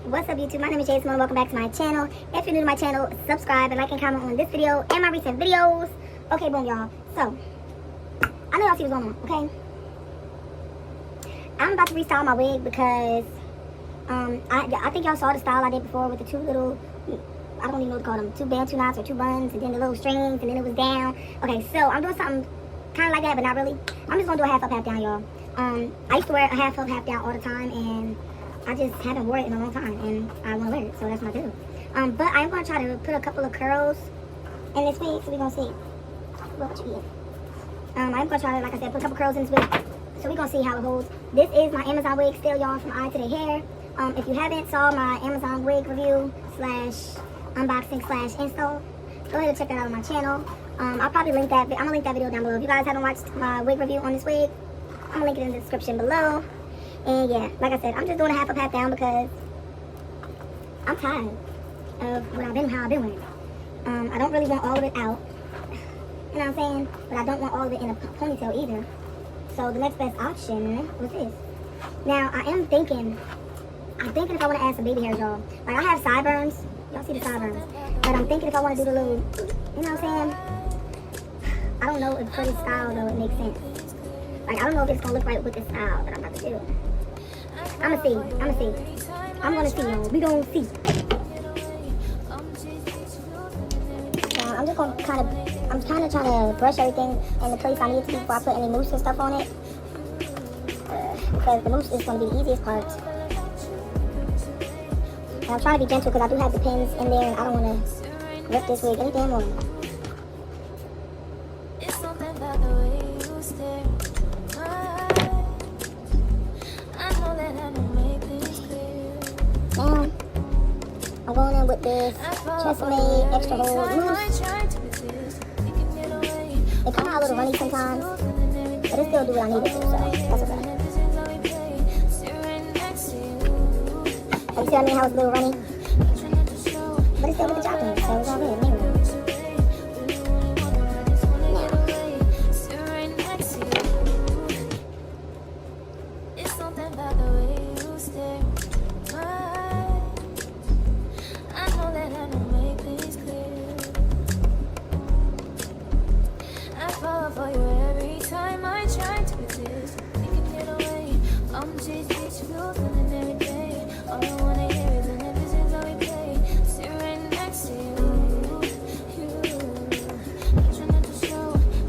What's up, YouTube? My name is Jay Simone. Welcome back to my channel. If you're new to my channel, subscribe and like and comment on this video and my recent videos. Okay, boom, y'all. So, I know y'all see what's going on, okay? I'm about to restyle my wig because I think y'all saw the style I did before with the two little, I don't even know what to call them, two bantu knots or two buns, and then the little strings, and then it was down. Okay, so I'm doing something kind of like that, but not really. I'm just going to do a half up, half down, y'all. I used to wear a half up, half down all the time, and I just haven't worn it in a long time, and I want to wear it, so that's what I do. But I'm going to try to put a couple of curls in this wig, so we're going to see what you get. I'm going to try to, like I said, put a couple curls in this wig, so we're going to see how it holds. This is my Amazon wig still, y'all, from eye to the hair. If you haven't saw my Amazon wig review / unboxing / install, go ahead and check that out on my channel. I'll probably link that. I'm going to link that video down below. If you guys haven't watched my wig review on this wig, I'm going to link it in the description below. And yeah, like I said, I'm just doing a half up, half down because I'm tired of how I've been wearing it. I don't really want all of it out, you know what I'm saying? But I don't want all of it in a ponytail either. So the next best option was this. Now, I'm thinking if I want to add some baby hairs, y'all. Like, I have sideburns. Y'all see the sideburns. But I'm thinking if I want to do the little, you know what I'm saying? I don't know if for this style, though, it makes sense. Like, I don't know if it's going to look right with this style that I'm about to do. I'm going to see. I'm going to see, y'all. We going to see. I'm just going to I'm kind of trying to brush everything in the place I need it to be before I put any mousse and stuff on it. Because the mousse is going to be the easiest part. And I'm trying to be gentle because I do have the pins in there and I don't want to rip this wig any damn more. Now, I'm going in with this Tresemme Extra Hold Mousse. It come out a little runny sometimes, but it still do what I need it to, so that's okay. You see what I mean, how it's a little runny? But it's still with the job in it, so it's all good. Anyway. For you every time I try to resist, you can get away. I'm just feeling every day. All I wanna hear is an episode that we play. Sit right next to you. I'm trying not to show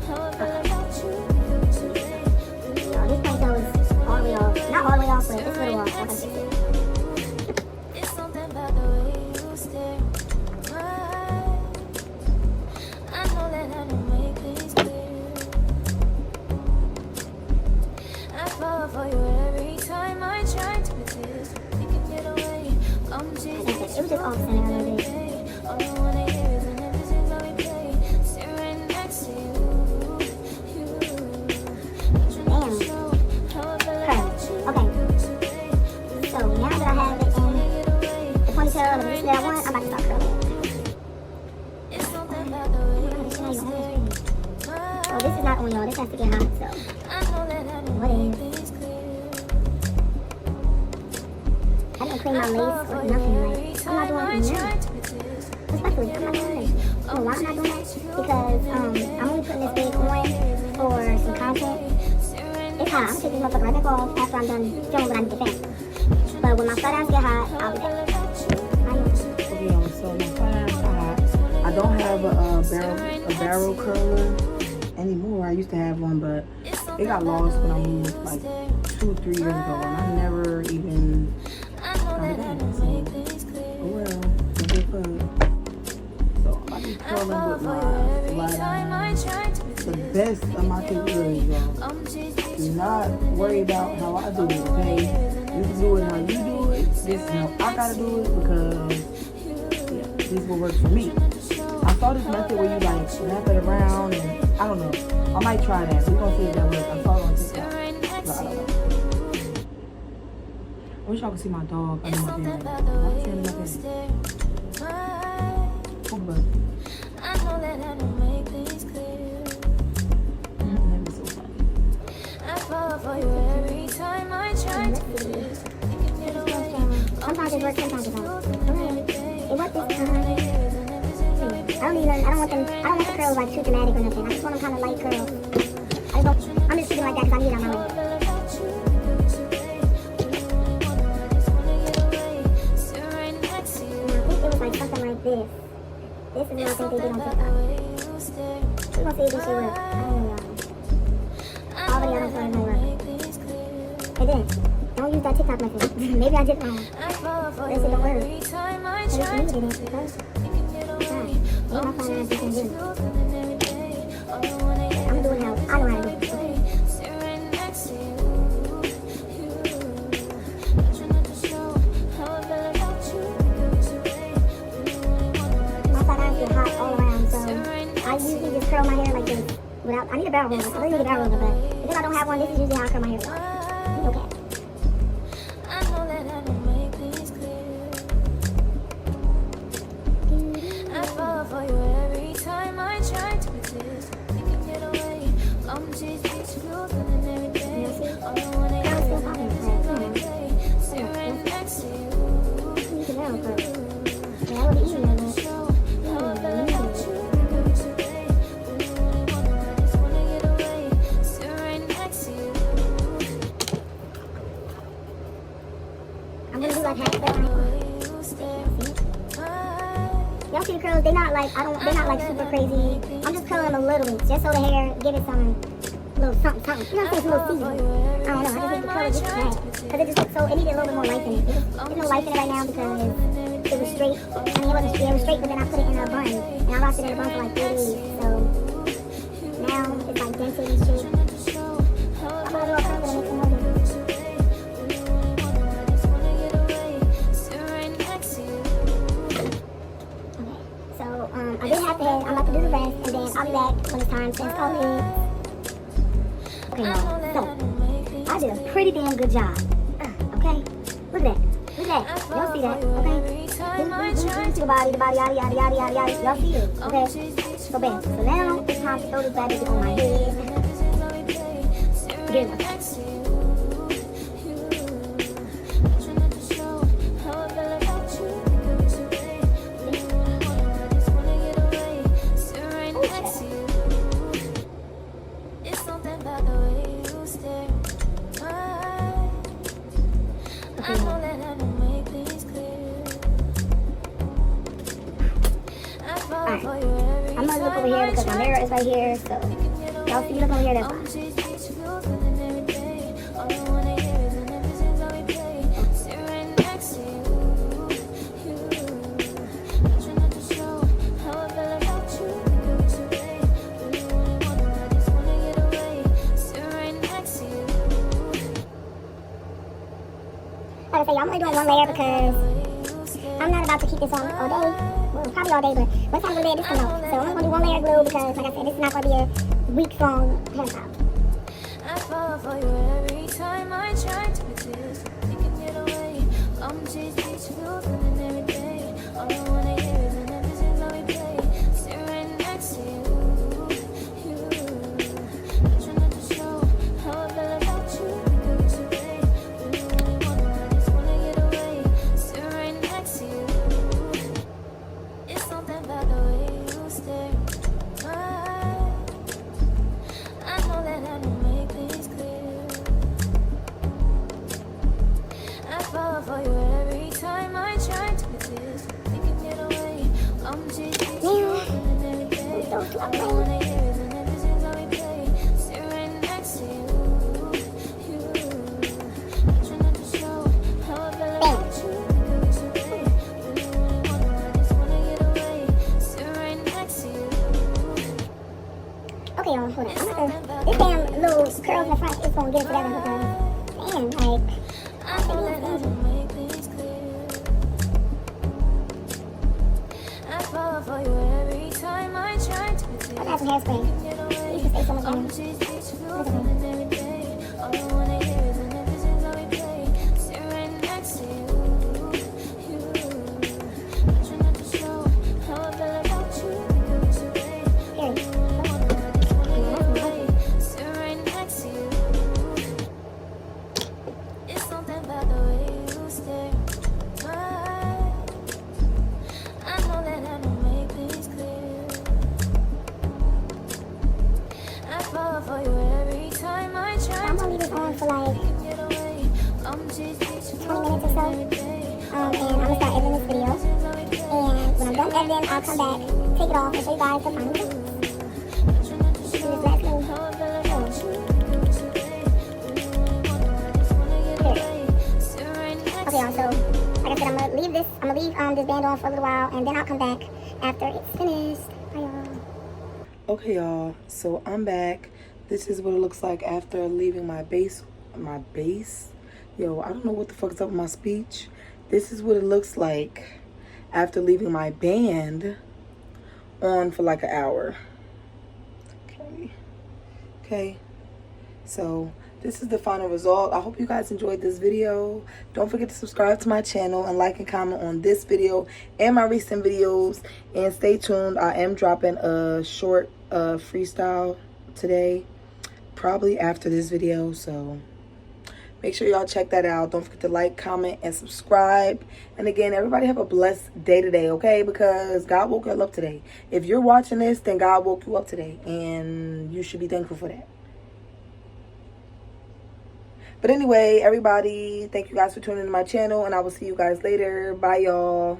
how I feel about you today. This thing goes all the way off. Not all the way off, but it's a little off. Like I said. It's something about the way you stare. I know that I don't make things clear. For you every time I try to resist, you can get away. I'm just it was just off center a little bit. All I wanna hear is an episode that we play. Sit right next to you. Okay. So now that I have it in the ponytail and the mousse that I want, I'm about to start curling. It's something about the way you stare. Oh, this is not on, y'all. This has to get hot, so. What is? I didn't clean my lace or nothing. Like, I'm not doing nothing. Especially, I'm not doing this. You know why I'm not doing that? Because I'm only putting this wig on for some content. It's hot. I'm gonna take this motherfucker right back off after I'm done filming what I need to film. But when my flat irons get hot, I'll be back. Okay, y'all, so my flat irons are hot. I don't have a barrel curler anymore. I used to have one, but it got lost when I moved like 2-3 years ago, and I never even got it back. So, oh well, it's a good fun. So I be curling with my flat irons. The best of my capabilities, y'all. Do not worry about how I do it, okay? You can do it how you do it. This is how I gotta do it because yeah, this is what works for me. I saw this method where you like wrap it around and I don't know. I might try that. We're gonna see if that works. I saw it on TikTok. But I don't know. I wish y'all could see my dog under my bed. I'm seeing my bed. Oh, but. I know that I don't make things clear. That is so funny. I fall for you every time I try to resist. You can get away. Sometimes it works, sometimes it don't. Okay. It worked this time. I don't want the curls like too dramatic or nothing. I just want them kind of light curls. I'm just keeping it like that because I need it on my way. Something like this. This is what I think they did on TikTok. We're gonna see if this shit works. I don't know. All the other ones might work. It didn't. Don't use that TikTok method. Maybe I did wrong. This shit don't work. Maybe you needed it because. Nah, I'm finding out if you can do it. I'm doing how I know how to do it. Okay? Hot all around, so I usually just curl my hair like this. Without, I need a barrel roller. I really need a barrel roller, but if I don't have one, this is usually how I curl my hair. Okay. I fall for you every time I try to resist. You can get away. I'm just feeling every day. All I wanna hear is staring next to you. That would be easier. I'm gonna do like half that. Y'all see the curls? They're not like super crazy. I'm just curling them a little bit, just so the hair give it some little something. You know what I'm saying? Some little seasoning. I don't know. I just think the curl is just bad because it just looks so. It needed a little bit more life in it. There's no life in it right now because it was straight. I mean, it wasn't straight. It was straight, but then I put it in a bun, and I rocked it in a bun for like 3 days. So now it's like dented and shit. I'm gonna do a curl and make some more. I did half the head. I'm about to do the rest, and then I'll be back when it's time to install it. Okay, y'all. So I did a pretty damn good job. Okay, look at that. Look at that. Y'all see that? Okay. The body, yada yada yada yada yada. Y'all see it? Okay. So bam. So now it's time to throw this bad bitch on my head. Get it. I'm gonna look over here because my mirror is right here, so y'all see me look over here, that's fine. Like I say, I'm only doing one layer because I'm not about to keep this on all day. Well, probably all day, but what time will layer this come out? So I'm only going to do one layer of glue because, like I said, this is not going to be a week-long hairstyle. I fall for you every time I try to resist. You can get away. I'm just feeling every day. All I wanna hear is an episode that we play. Staring next to you. I'm trying not to show how I feel about you. Today, we only wanna, I just wanna get away. Staring next to you. It's something about the way you stare. I know that I don't make things clear. I fall for you every time I try to resist. You can get away. I'm just feeling every day. All I wanna hear is an episode that we play. Staring next to you. I'm trying not to show how I feel about you. Today, we only wanna, I just wanna get away. Staring next to you. Okay, y'all, hold on. I'm not gonna, this damn little curls in the front is gonna get it together because, damn, like, I know that I don't make things clear. I fall for you every time I try to resist. I got some hairspray. Get You away. can say so much I'm more. just feeling every day. All I wanna hear is an episode that we play. Staring next to you. I'm trying not to show how I feel about you. Today, Here. staring next to you. It's something about the way you stare. and then I'll come back, take it off, and show you guys the final look. This last move. Okay, y'all, so like I said, I'm gonna leave this band on for a little while, and then I'll come back after it's finished. Bye, y'all. Okay, y'all, so I'm back. This is what it looks like after leaving my base. Yo, I don't know what the fuck is up with my speech. This is what it looks like after leaving my band on for like an hour. Okay, so this is the final result. I hope you guys enjoyed this video. Don't forget to subscribe to my channel and like and comment on this video and my recent videos. And stay tuned. I am dropping a short freestyle today, probably after this video. So make sure y'all check that out. Don't forget to like, comment, and subscribe. And again, everybody have a blessed day today, okay? Because God woke you up today. If you're watching this, then God woke you up today. And you should be thankful for that. But anyway, everybody, thank you guys for tuning into my channel. And I will see you guys later. Bye, y'all.